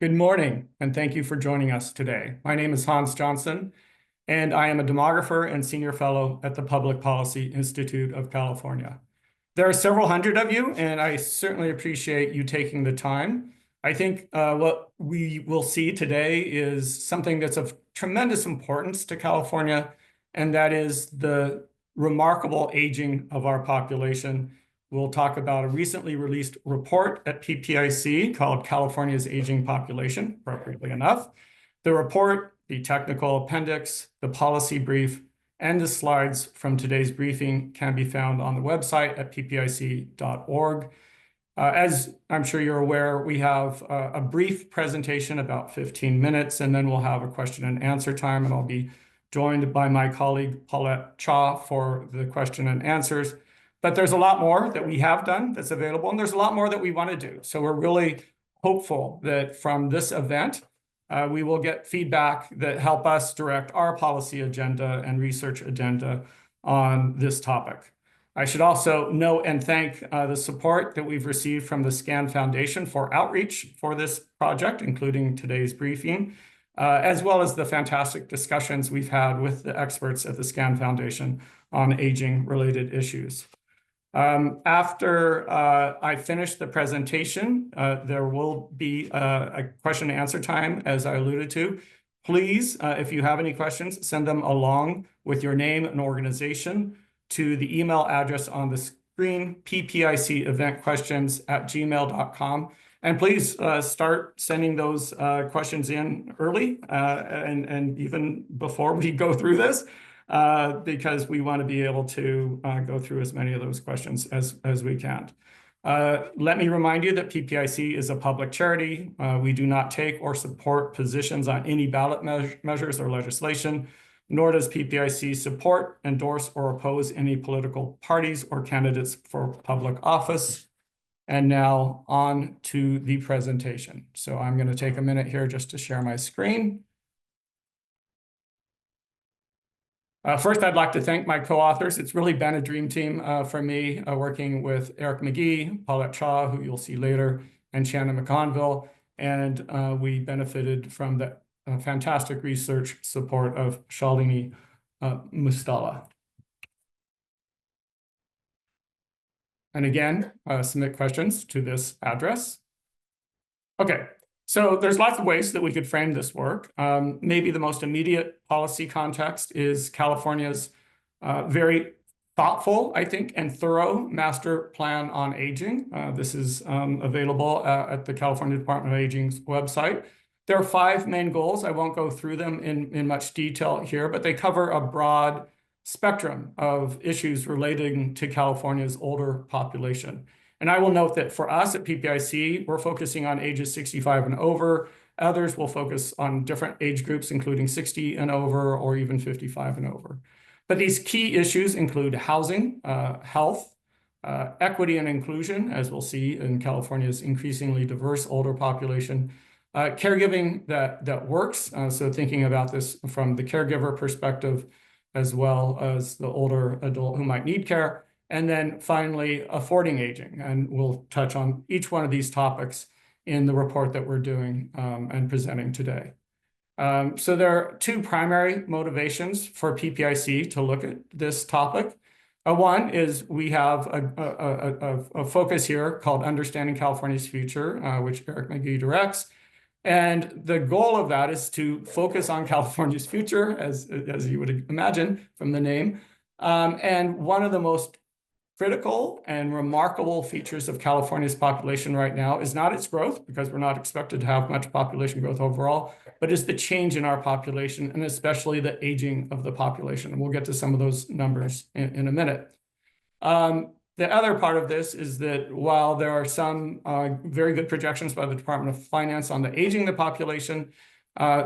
Good morning, and thank you for joining us today. My name is Hans Johnson, and I am a demographer and senior fellow at the Public Policy Institute of California. There are several hundred of you, and I certainly appreciate you taking the time. I think what we will see today is something that's of tremendous importance to California, and that is the remarkable aging of our population. We'll talk about a recently released report at PPIC called California's Aging Population, appropriately enough. The report, the technical appendix, the policy brief, and the slides from today's briefing can be found on the website at ppic.org. As I'm sure you're aware, we have a brief presentation, about 15 minutes, and then we'll have a question and answer time, and I'll be joined by my colleague Paulette Cha for the question and answers. But there's a lot more that we have done that's available, and there's a lot more that we want to do. So we're really hopeful that from this event, we will get feedback that help us direct our policy agenda and research agenda on this topic. I should also note and thank the support that we've received from the SCAN Foundation for outreach for this project, including today's briefing, as well as the fantastic discussions we've had with the experts at the SCAN Foundation on aging-related issues. After I finish the presentation, there will be a question and answer time, as I alluded to. Please, if you have any questions, send them along with your name and organization to the email address on the screen, ppiceventquestions@gmail.com. And please start sending those questions in early and even before we go through this. Because we want to be able to go through as many of those questions as we can. Let me remind you that PPIC is a public charity. We do not take or support positions on any ballot measures or legislation, nor does PPIC support, endorse, or oppose any political parties or candidates for public office. And now on to the presentation. So I'm going to take a minute here just to share my screen. First, I'd like to thank my co-authors. It's really been a dream team for me, working with Eric McGee, Paulette Cha, who you'll see later, and Shannon McConville. And we benefited from the fantastic research support of Shalini Mustala. And again, submit questions to this address. Okay. So there's lots of ways that we could frame this work. Maybe the most immediate policy context is California's very thoughtful, I think, and thorough master plan on aging. This is available at the California Department of Aging's website. There are 5 main goals. I won't go through them in much detail here, but they cover a broad spectrum of issues relating to California's older population. And I will note that for us at PPIC, we're focusing on ages 65 and over. Others will focus on different age groups, including 60 and over, or even 55 and over. But these key issues include housing, health, equity and inclusion, as we'll see in California's increasingly diverse older population, caregiving that works. So thinking about this from the caregiver perspective, as well as the older adult who might need care. And then finally, affording aging. And we'll touch on each one of these topics in the report that we're doing and presenting today. So there are 2 primary motivations for PPIC to look at this topic. One is we have a focus here called Understanding California's Future, which Eric McGee directs. And the goal of that is to focus on California's future, as you would imagine from the name. And one of the most critical and remarkable features of California's population right now is not its growth, because we're not expected to have much population growth overall, but is the change in our population, and especially the aging of the population. And we'll get to some of those numbers in a minute. The other part of this is that while there are some very good projections by the Department of Finance on the aging of the population,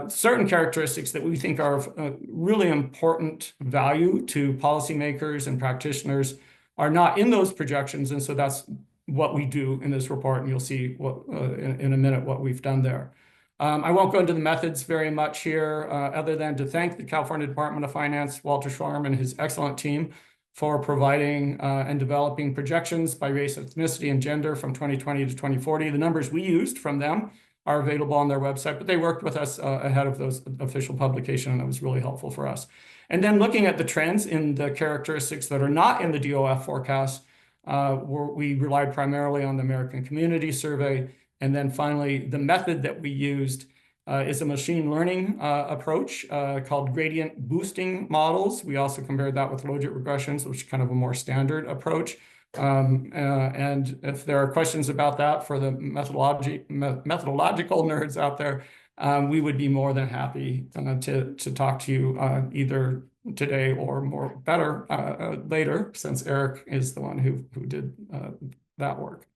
certain characteristics that we think are of really important value to policymakers and practitioners are not in those projections. And so that's what we do in this report. And you'll see in a minute what we've done there. I won't go into the methods very much here, other than to thank the California Department of Finance, Walter Schwarm, and his excellent team for providing and developing projections by race, ethnicity, and gender from 2020 to 2040. The numbers we used from them are available on their website, but they worked with us ahead of those official publication, and it was really helpful for us. And then looking at the trends in the characteristics that are not in the DOF forecast, we relied primarily on the American Community Survey. And then finally, the method that we used is a machine learning approach called gradient boosting models. We also compared that with logit regressions, which is kind of a more standard approach. And if there are questions about that for the methodological nerds out there, we would be more than happy to talk to you either today or better later, since Eric is the one who did that work.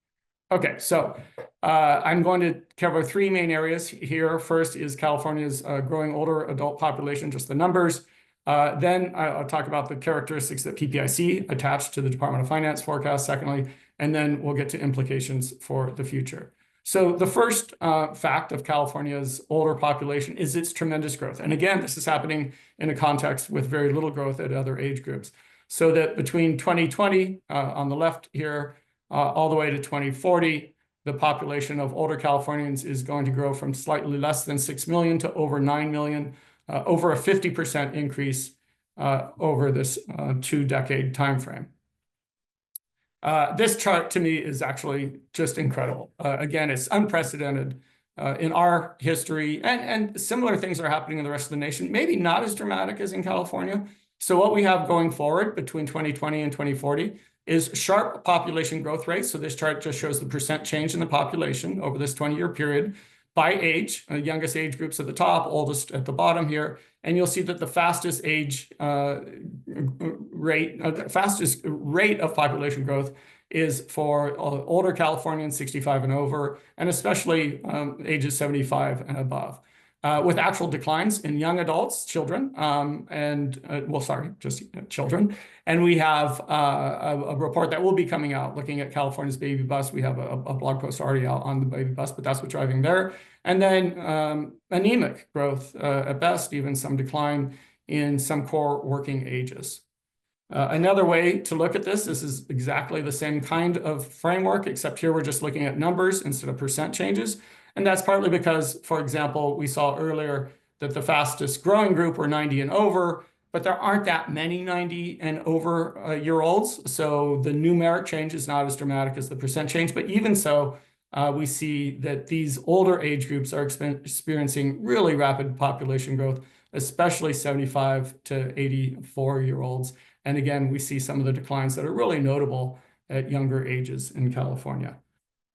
Okay, so I'm going to cover three main areas here. First is California's growing older adult population, just the numbers. Then I'll talk about the characteristics that PPIC attached to the Department of Finance forecast, secondly, and then we'll get to implications for the future. So the first fact of California's older population is its tremendous growth. And again, this is happening in a context with very little growth at other age groups. So that between 2020 on the left here, all the way to 2040, the population of older Californians is going to grow from slightly less than 6 million to over 9 million, over a 50% increase over this 2-decade timeframe. This chart to me is actually just incredible. Again, it's unprecedented in our history, and similar things are happening in the rest of the nation, maybe not as dramatic as in California. So what we have going forward between 2020 and 2040 is sharp population growth rates. So this chart just shows the percent change in the population over this 20-year period by age, youngest age groups at the top, oldest at the bottom here. And you'll see that the fastest rate of population growth is for older Californians 65 and over, and especially ages 75 and above. With actual declines in young adults, children, just children. And we have a report that will be coming out looking at California's baby bust. We have a blog post already out on the baby bust, but that's what's driving there. And then anemic growth at best, even some decline in some core working ages. Another way to look at this is exactly the same kind of framework, except here we're just looking at numbers instead of percent changes. And that's partly because, for example, we saw earlier that the fastest growing group were 90 and over, but there aren't that many 90 and over year olds. So the numeric change is not as dramatic as the percent change. But even so, we see that these older age groups are experiencing really rapid population growth, especially 75 to 84-year-olds. And again, we see some of the declines that are really notable at younger ages in California.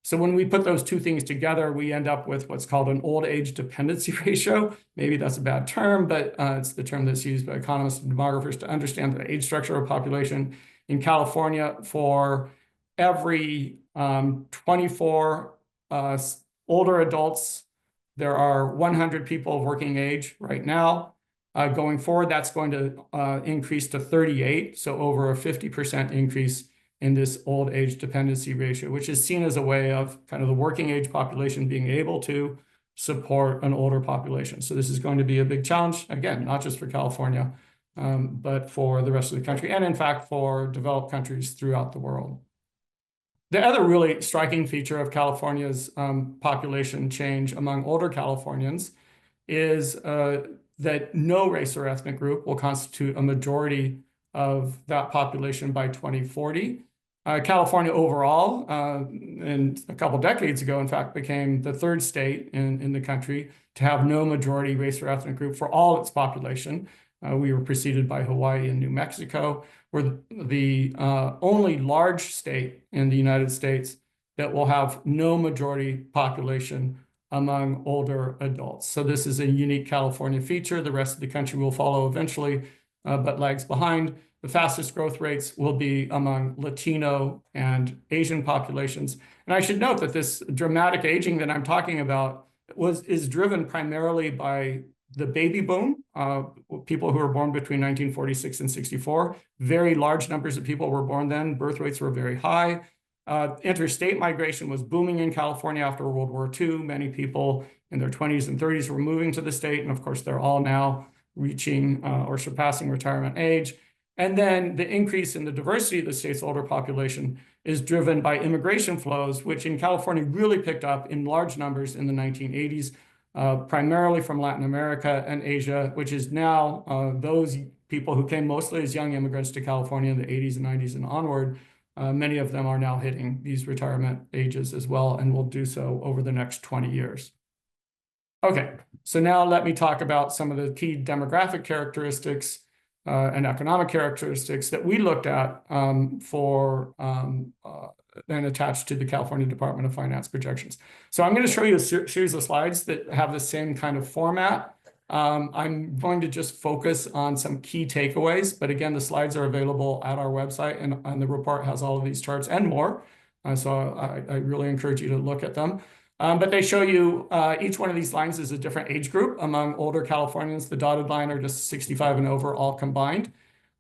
So when we put those two things together, we end up with what's called an old age dependency ratio. Maybe that's a bad term, but it's the term that's used by economists and demographers to understand the age structure of population. In California, for every 24 older adults, there are 100 people of working age right now. Going forward, that's going to increase to 38, so over a 50% increase in this old age dependency ratio, which is seen as a way of kind of the working age population being able to support an older population. So this is going to be a big challenge, again, not just for California, but for the rest of the country, and in fact, for developed countries throughout the world. The other really striking feature of California's population change among older Californians is that no race or ethnic group will constitute a majority of that population by 2040. California overall, and a couple decades ago, in fact, became the third state in the country to have no majority race or ethnic group for all its population. We were preceded by Hawaii and New Mexico. We're the only large state in the United States that will have no majority population among older adults. So this is a unique California feature. The rest of the country will follow eventually, but lags behind. The fastest growth rates will be among Latino and Asian populations. And I should note that this dramatic aging that I'm talking about is driven primarily by the baby boom, people who were born between 1946 and 64. Very large numbers of people were born then. Birth rates were very high. Interstate migration was booming in California after World War II. Many people in their 20s and 30s were moving to the state. And of course, they're all now reaching or surpassing retirement age. And then the increase in the diversity of the state's older population is driven by immigration flows, which in California really picked up in large numbers in the 1980s, primarily from Latin America and Asia, which is now those people who came mostly as young immigrants to California in the 80s and 90s and onward. Many of them are now hitting these retirement ages as well, and will do so over the next 20 years. Okay, so now let me talk about some of the key demographic characteristics and economic characteristics that we looked at and attached to the California Department of Finance projections. So I'm going to show you a series of slides that have the same kind of format. I'm going to just focus on some key takeaways, but again, the slides are available at our website, and the report has all of these charts and more. So I really encourage you to look at them. But they show you each one of these lines is a different age group among older Californians. The dotted line are just 65 and over, all combined.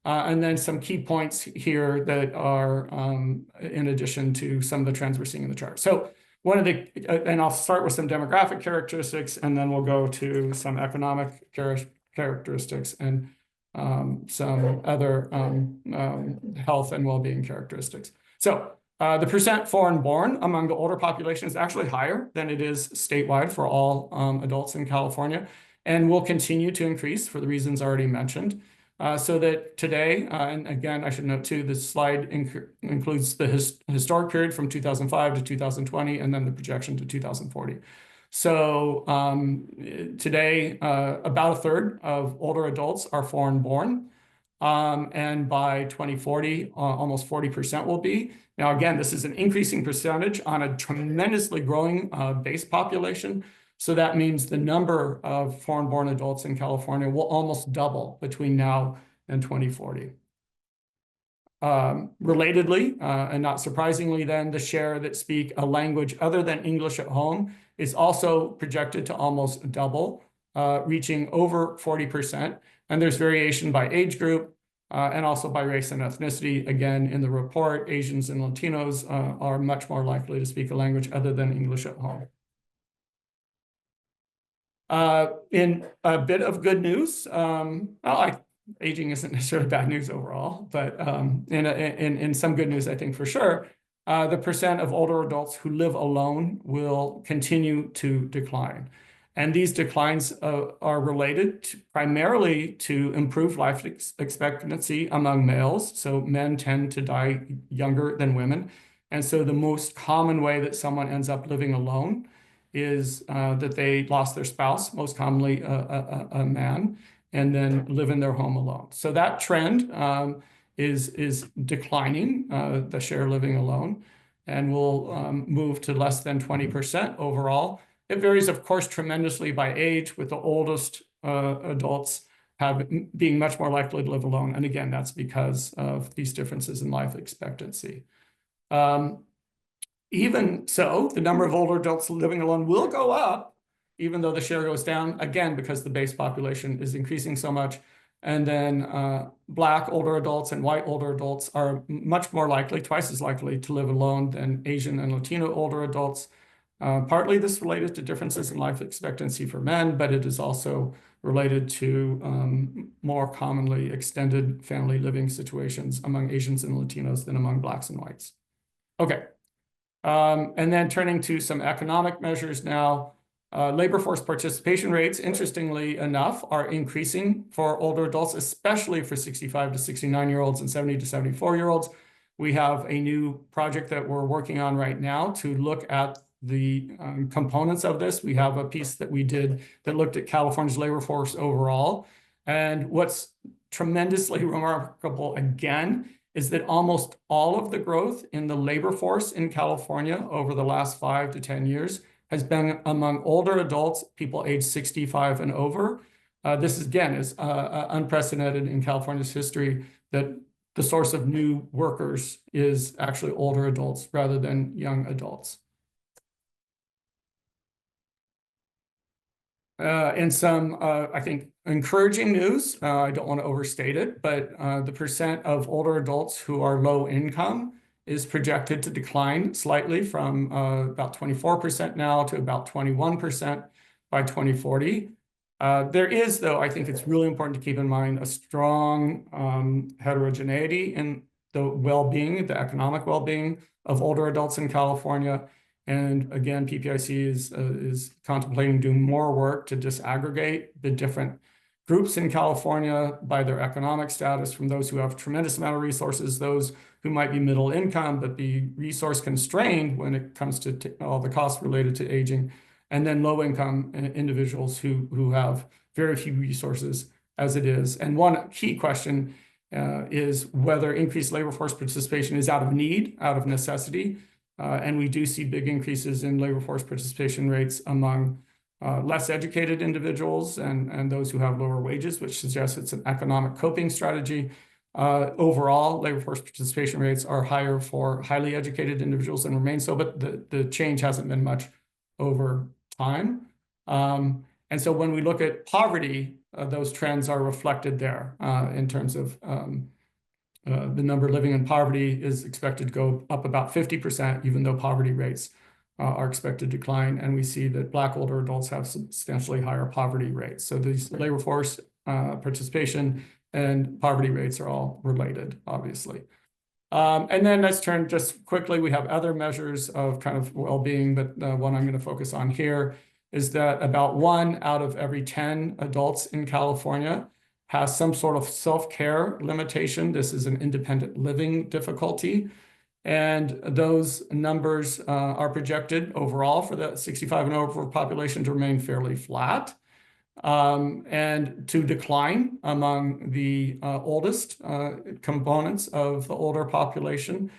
And then some key points here that are in addition to some of the trends we're seeing in the chart. So and I'll start with some demographic characteristics, and then we'll go to some economic characteristics and some other health and well-being characteristics. So the percent foreign born among the older population is actually higher than it is statewide for all adults in California, and will continue to increase for the reasons already mentioned. So that today, and again, I should note too, this slide includes the historic period from 2005 to 2020, and then the projection to 2040. So today, about a third of older adults are foreign born. And by 2040, almost 40% will be. Now, again, this is an increasing percentage on a tremendously growing base population. So that means the number of foreign-born adults in California will almost double between now and 2040. Relatedly, and not surprisingly then, the share that speak a language other than English at home is also projected to almost double, reaching over 40%. And there's variation by age group and also by race and ethnicity. Again, in the report, Asians and Latinos are much more likely to speak a language other than English at home. In a bit of good news, aging isn't necessarily bad news overall, but in some good news, I think for sure, the percent of older adults who live alone will continue to decline. And these declines are related primarily to improved life expectancy among males. So men tend to die younger than women. And so the most common way that someone ends up living alone is that they lost their spouse, most commonly a man, and then live in their home alone. So that trend is declining, the share living alone, and will move to less than 20% overall. It varies, of course, tremendously by age, with the oldest adults being much more likely to live alone. And again, that's because of these differences in life expectancy. Even so, the number of older adults living alone will go up, even though the share goes down, again, because the base population is increasing so much. And then Black older adults and white older adults are much more likely, twice as likely, to live alone than Asian and Latino older adults. Partly this is related to differences in life expectancy for men, but it is also related to more commonly extended family living situations among Asians and Latinos than among Blacks and whites. Okay. And then turning to some economic measures now, labor force participation rates, interestingly enough, are increasing for older adults, especially for 65 to 69-year-olds and 70 to 74-year-olds. We have a new project that we're working on right now to look at the components of this. We have a piece that we did that looked at California's labor force overall. And what's tremendously remarkable, again, is that almost all of the growth in the labor force in California over the last 5 to 10 years has been among older adults, people aged 65 and over. This, again, is unprecedented in California's history, that the source of new workers is actually older adults rather than young adults. And some, I think, encouraging news, I don't want to overstate it, but the percent of older adults who are low income is projected to decline slightly from about 24% now to about 21% by 2040. There is, though, I think it's really important to keep in mind a strong heterogeneity in the well-being, the economic well-being of older adults in California. And again, PPIC is contemplating doing more work to disaggregate the different groups in California by their economic status, from those who have tremendous amount of resources, those who might be middle income but be resource constrained when it comes to all the costs related to aging, and then low income individuals who have very few resources as it is. And one key question is whether increased labor force participation is out of need, out of necessity. And we do see big increases in labor force participation rates among less educated individuals and those who have lower wages, which suggests it's an economic coping strategy. Overall, labor force participation rates are higher for highly educated individuals and remain so, but the change hasn't been much over time. And so when we look at poverty, those trends are reflected there in terms of the number living in poverty is expected to go up about 50%, even though poverty rates are expected to decline. And we see that Black older adults have substantially higher poverty rates. So these labor force participation and poverty rates are all related, obviously. And then let's turn just quickly. We have other measures of kind of well-being, but one I'm going to focus on here is that about 1 out of every 10 adults in California has some sort of self-care limitation. This is an independent living difficulty. And those numbers are projected overall for the 65 and over population to remain fairly flat and to decline among the oldest components of the older population.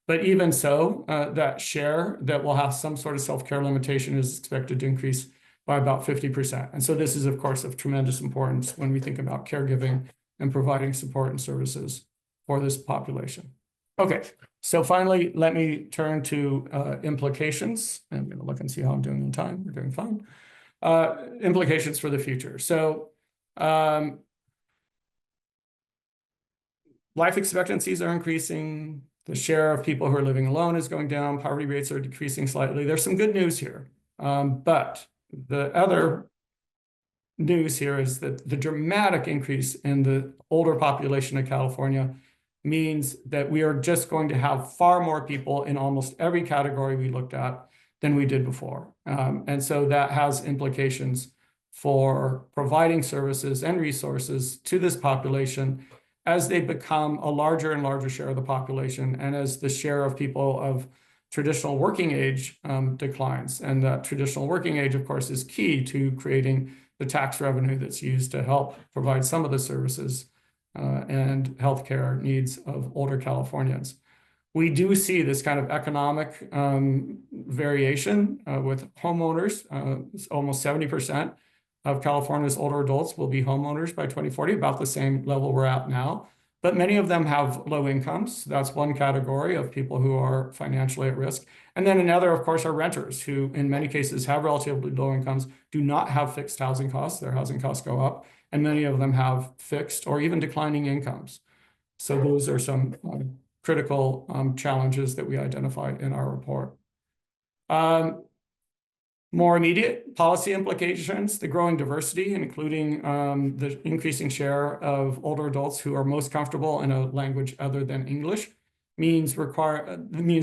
But even so, that share that will have some sort of self-care limitation is expected to increase by about 50%. And so this is, of course, of tremendous importance when we think about caregiving and providing support and services for this population. Okay, so finally, let me turn to implications. I'm going to look and see how I'm doing in time. We're doing fine. Implications for the future. So life expectancies are increasing. The share of people who are living alone is going down. Poverty rates are decreasing slightly. There's some good news here. But the other news here is that the dramatic increase in the older population of California means that we are just going to have far more people in almost every category we looked at than we did before. And so that has implications for providing services and resources to this population as they become a larger and larger share of the population, and as the share of people of traditional working age declines. And that traditional working age, of course, is key to creating the tax revenue that's used to help provide some of the services and healthcare needs of older Californians. We do see this kind of economic variation with homeowners. Almost 70% of California's older adults will be homeowners by 2040, about the same level we're at now. But many of them have low incomes. That's one category of people who are financially at risk. And then another, of course, are renters who in many cases have relatively low incomes, do not have fixed housing costs. Their housing costs go up. And many of them have fixed or even declining incomes. So those are some critical challenges that we identified in our report. More immediate policy implications, the growing diversity, including the increasing share of older adults who are most comfortable in a language other than English, means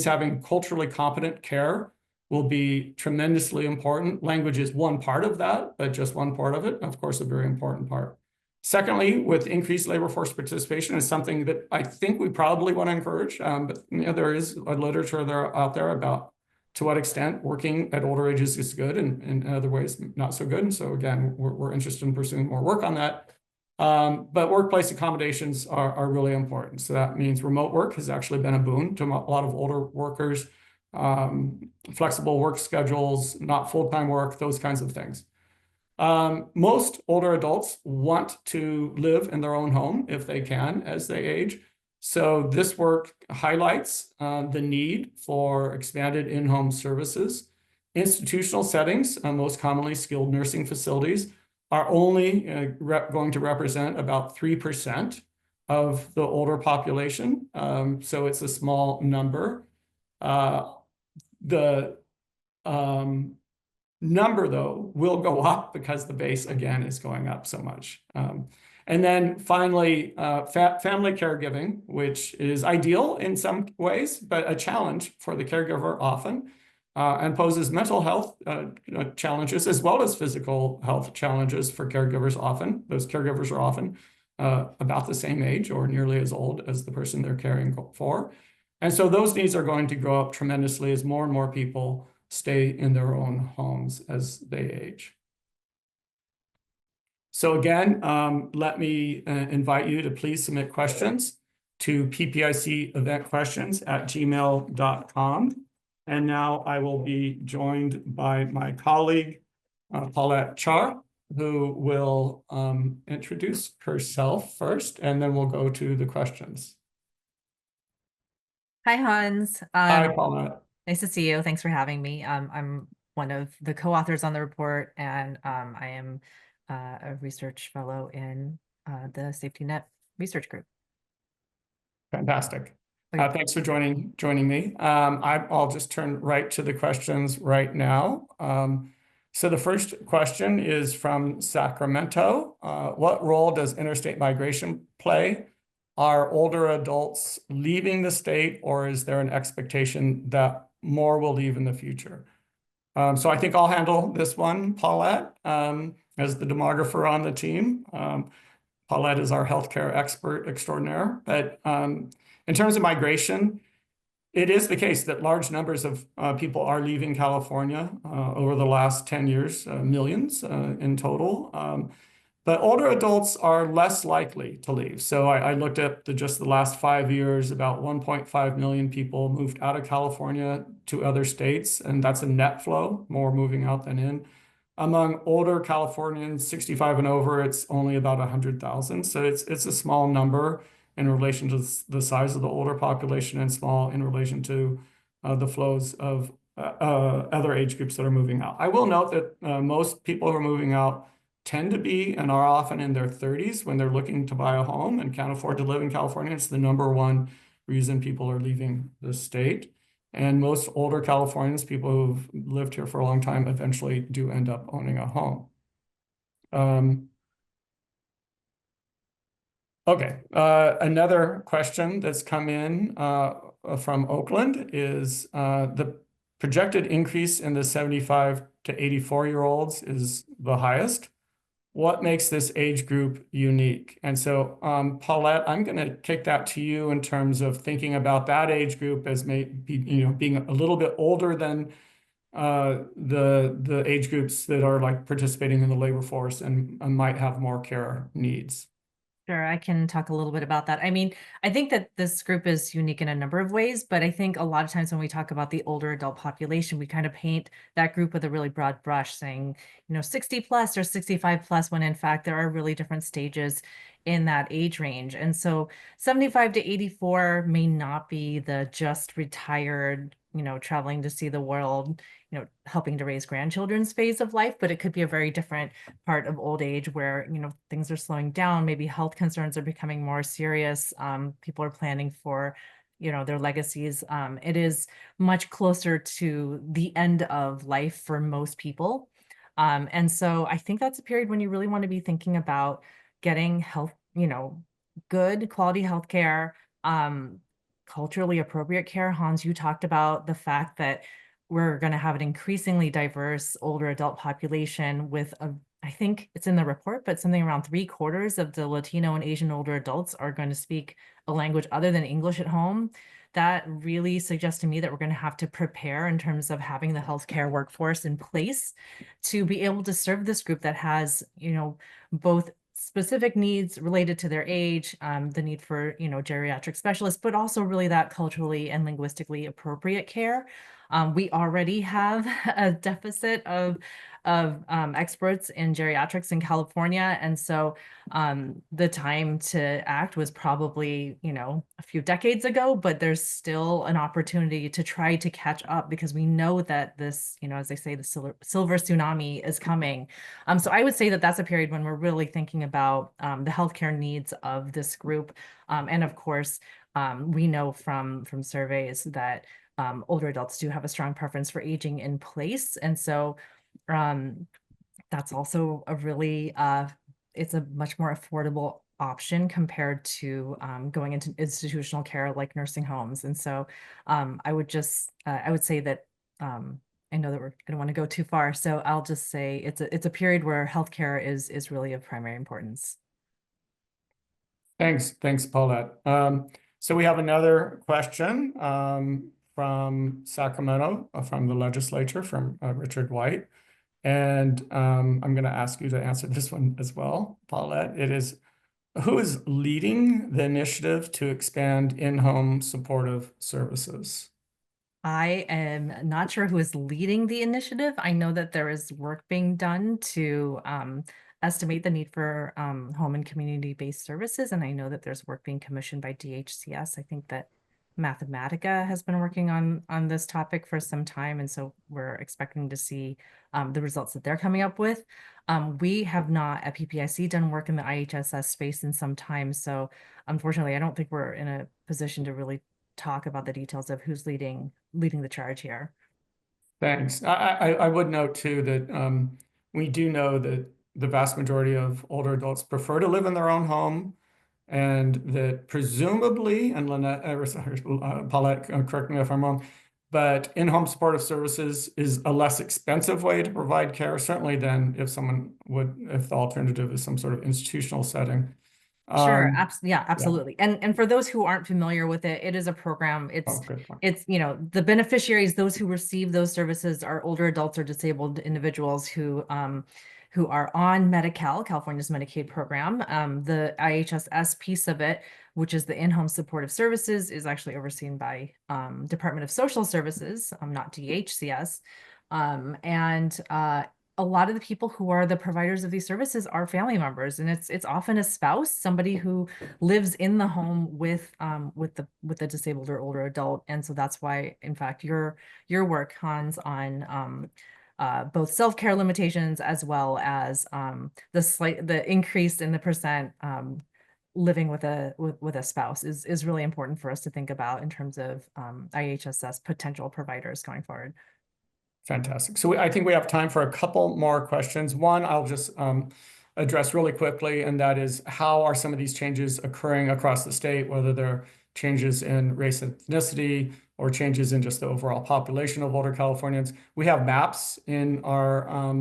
having culturally competent care will be tremendously important. Language is one part of that, but just one part of it, of course, a very important part. Secondly, with increased labor force participation is something that I think we probably want to encourage, but there is a literature out there about to what extent working at older ages is good and in other ways not so good. And so again, we're interested in pursuing more work on that. But workplace accommodations are really important. So that means remote work has actually been a boon to a lot of older workers, flexible work schedules, not full-time work, those kinds of things. Most older adults want to live in their own home if they can as they age. So this work highlights the need for expanded in-home services. Institutional settings, most commonly skilled nursing facilities, are only going to represent about 3% of the older population. So it's a small number. The number, though, will go up because the base, again, is going up so much. And then finally, family caregiving, which is ideal in some ways, but a challenge for the caregiver often, and poses mental health challenges as well as physical health challenges for caregivers often. Those caregivers are often about the same age or nearly as old as the person they're caring for. And so those needs are going to grow up tremendously as more and more people stay in their own homes as they age. So again, let me invite you to please submit questions to ppiceventquestions@gmail.com. And now I will be joined by my colleague, Paulette Char, who will introduce herself first, and then we'll go to the questions. Hi, Hans. Hi, Paulette. Nice to see you. Thanks for having me. I'm one of the co-authors on the report, and I am a research fellow in the Safety Net Research Group. Fantastic. Thanks for joining me. I'll just turn right to the questions right now. So the first question is from Sacramento. What role does interstate migration play? Are older adults leaving the state, or is there an expectation that more will leave in the future? So I think I'll handle this one, Paulette, as the demographer on the team. Paulette is our healthcare expert extraordinaire. But in terms of migration, it is the case that large numbers of people are leaving California over the last 10 years, millions in total. But older adults are less likely to leave. So I looked at just the last 5 years, about 1.5 million people moved out of California to other states, and that's a net flow, more moving out than in. Among older Californians, 65 and over, it's only about 100,000. So it's a small number in relation to the size of the older population and small in relation to the flows of other age groups that are moving out. I will note that most people who are moving out tend to be and are often in their 30s when they're looking to buy a home and can't afford to live in California. It's the number one reason people are leaving the state. And most older Californians, people who've lived here for a long time, eventually do end up owning a home. Okay, another question that's come in from Oakland is the projected increase in the 75 to 84-year-olds is the highest. What makes this age group unique? And so, Paulette, I'm going to kick that to you in terms of thinking about that age group as maybe, being a little bit older than the age groups that are like participating in the labor force and might have more care needs. Sure, I can talk a little bit about that. I mean, I think that this group is unique in a number of ways, but I think a lot of times when we talk about the older adult population, we kind of paint that group with a really broad brush, saying, 60 plus or 65 plus, when in fact there are really different stages in that age range. And so 75 to 84 may not be the just retired, traveling to see the world, helping to raise grandchildren's phase of life, but it could be a very different part of old age where, things are slowing down, maybe health concerns are becoming more serious. People are planning for, their legacies. It is much closer to the end of life for most people. And so I think that's a period when you really want to be thinking about getting health, good quality healthcare, culturally appropriate care. Hans, you talked about the fact that we're going to have an increasingly diverse older adult population with I think it's in the report, but something around 3/4 of the Latino and Asian older adults are going to speak a language other than English at home. That really suggests to me that we're going to have to prepare in terms of having the healthcare workforce in place to be able to serve this group that has, both specific needs related to their age, the need for, geriatric specialists, but also really that culturally and linguistically appropriate care. We already have a deficit of experts in geriatrics in California. And so the time to act was probably, a few decades ago, but there's still an opportunity to try to catch up because we know that this, as they say, the silver tsunami is coming. So I would say that that's a period when we're really thinking about the healthcare needs of this group. And of course, we know from surveys that older adults do have a strong preference for aging in place. And so That's also a really, it's a much more affordable option compared to going into institutional care like nursing homes. And so I would say that I know that I don't want to go too far, so I'll just say it's a period where healthcare is really of primary importance. Thanks, Paulette. So we have another question from Sacramento, from the legislature, from Richard White. And I'm going to ask you to answer this one as well, Paulette. It is, who is leading the initiative to expand in-home supportive services? I am not sure who is leading the initiative. I know that there is work being done to estimate the need for home and community-based services, and I know that there's work being commissioned by DHCS. I think that Mathematica has been working on this topic for some time, and so we're expecting to see the results that they're coming up with. We have not at PPIC done work in the IHSS space in some time, so unfortunately, I don't think we're in a position to really talk about the details of who's leading the charge here. Thanks. I would note too that we do know that the vast majority of older adults prefer to live in their own home, and that presumably, and Lynette, Paulette, correct me if I'm wrong, but in-home supportive services is a less expensive way to provide care, certainly than if if the alternative is some sort of institutional setting. Sure, Yeah. absolutely. And for those who aren't familiar with it, it is a program. Oh, good point. It's, the beneficiaries, those who receive those services are older adults or disabled individuals who are on Medi-Cal, California's Medicaid program. The IHSS piece of it, which is the in-home supportive services, is actually overseen by Department of Social Services, not DHCS. And a lot of the people who are the providers of these services are family members, and it's often a spouse, somebody who lives in the home with the disabled or older adult. And so that's why, in fact, your work, Hans, on both self-care limitations as well as the increase in the percent living with a spouse is really important for us to think about in terms of IHSS potential providers going forward. Fantastic. So I think we have time for a couple more questions. One, I'll just address really quickly, and that is, how are some of these changes occurring across the state, whether they're changes in race and ethnicity or changes in just the overall population of older Californians. We have maps in our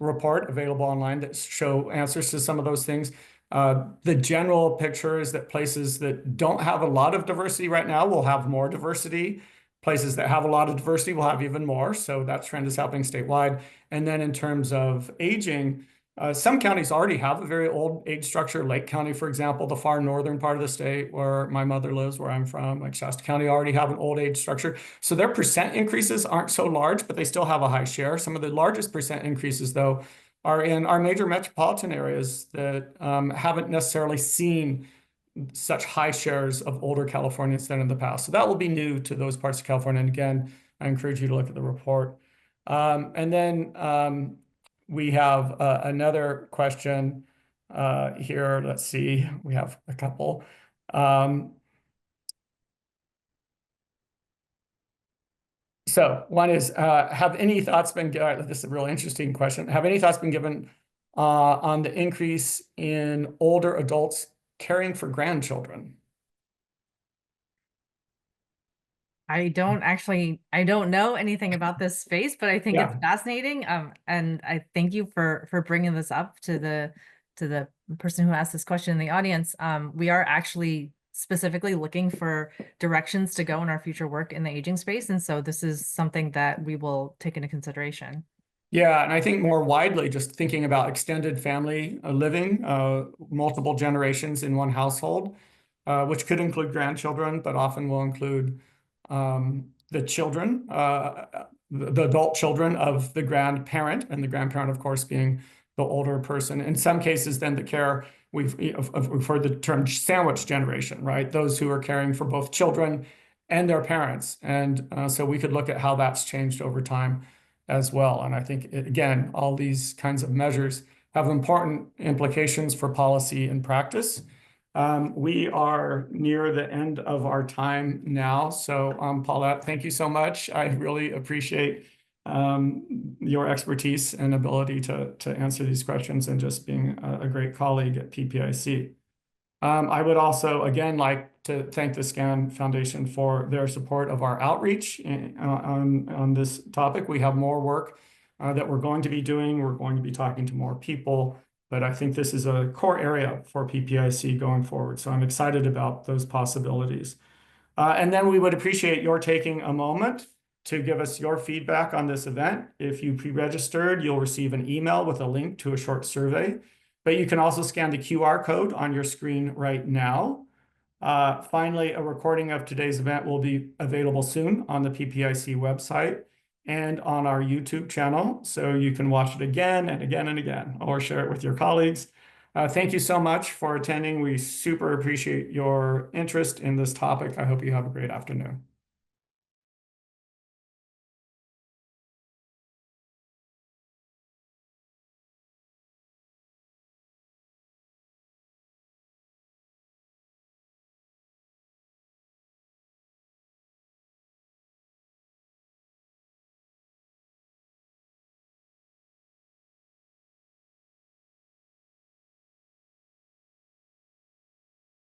report available online that show answers to some of those things. The general picture is that places that don't have a lot of diversity right now will have more diversity. Places that have a lot of diversity will have even more. So that trend is happening statewide. And then in terms of aging, some counties already have a very old age structure. Lake County, for example, the far northern part of the state where my mother lives, where I'm from, like Shasta County, already have an old age structure. So their percent increases aren't so large, but they still have a high share. Some of the largest percent increases, though, are in our major metropolitan areas that haven't necessarily seen such high shares of older Californians than in the past. So that will be new to those parts of California. And again, I encourage you to look at the report. And then we have another question here. Let's see, we have a couple. So one is, have any thoughts been given? This is a really interesting question. Have any thoughts been given on the increase in older adults caring for grandchildren? I don't know anything about this space, but I think it's fascinating. And I thank you for bringing this up to the person who asked this question in the audience. We are actually specifically looking for directions to go in our future work in the aging space. And so this is something that we will take into consideration. Yeah, and I think more widely, just thinking about extended family living, multiple generations in one household, which could include grandchildren, but often will include the children, the adult children of the grandparent, and the grandparent, of course, being the older person. In some cases, then the care, we've heard the term sandwich generation, right? Those who are caring for both children and their parents. And so we could look at how that's changed over time as well. And I think, again, all these kinds of measures have important implications for policy and practice. We are near the end of our time now. So Paulette, thank you so much. I really appreciate your expertise and ability to answer these questions and just being a great colleague at PPIC. I would also, again, like to thank the SCAN Foundation for their support of our outreach on this topic. We have more work that we're going to be doing. We're going to be talking to more people, but I think this is a core area for PPIC going forward. So I'm excited about those possibilities. And then we would appreciate your taking a moment to give us your feedback on this event. If you pre-registered, you'll receive an email with a link to a short survey, but you can also scan the QR code on your screen right now. Finally, a recording of today's event will be available soon on the PPIC website and on our YouTube channel, so you can watch it again and again and again, or share it with your colleagues. Thank you so much for attending. We super appreciate your interest in this topic. I hope you have a great afternoon.